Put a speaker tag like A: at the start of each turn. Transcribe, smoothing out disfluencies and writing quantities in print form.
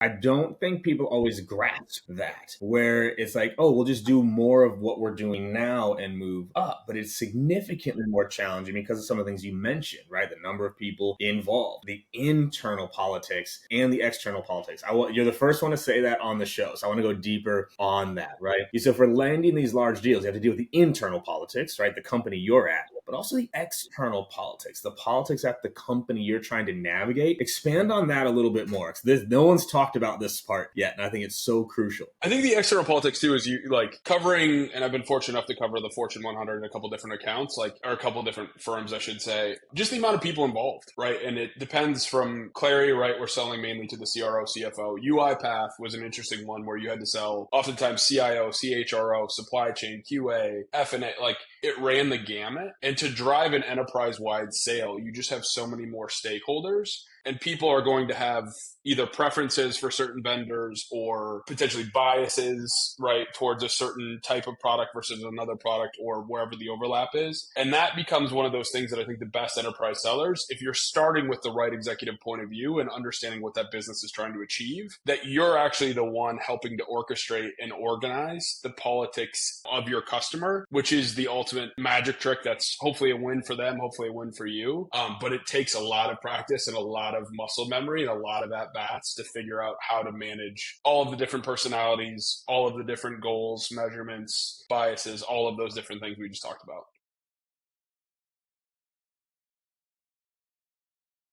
A: I don't think people always grasp that, where it's like, oh, we'll just do more of what we're doing now and move up. But it's significantly more challenging because of some of the things you mentioned, right? The number of people involved, the internal politics and the external politics. You're the first one to say that on the show. So I want to go deeper on that, right? So for landing these large deals, you have to deal with the internal politics, right? The company you're at, but also the external politics, the politics at the company you're trying to navigate. Expand on that a little bit more. No one's talked about this part yet, and I think it's so crucial.
B: I think the external politics too is you like covering, and I've been fortunate enough to cover the Fortune 100 in a couple different accounts, or a couple different firms, I should say. Just the amount of people involved, right? And it depends from Clary, right? We're selling mainly to the CRO, CFO. UiPath was an interesting one where you had to sell oftentimes CIO, CHRO, supply chain, QA, F&A. Like it ran the gamut. And to drive an enterprise-wide sale, you just have so many more stakeholders. And people are going to have either preferences for certain vendors or potentially biases, right, towards a certain type of product versus another product or wherever the overlap is. And that becomes one of those things that I think the best enterprise sellers, if you're starting with the right executive point of view and understanding what that business is trying to achieve, that you're actually the one helping to orchestrate and organize the politics of your customer, which is the ultimate magic trick that's hopefully a win for them, hopefully a win for you. But it takes a lot of practice and a lot of muscle memory and a lot of at-bats to figure out how to manage all of the different personalities, all of the different goals, measurements, biases, all of those different things we just talked about.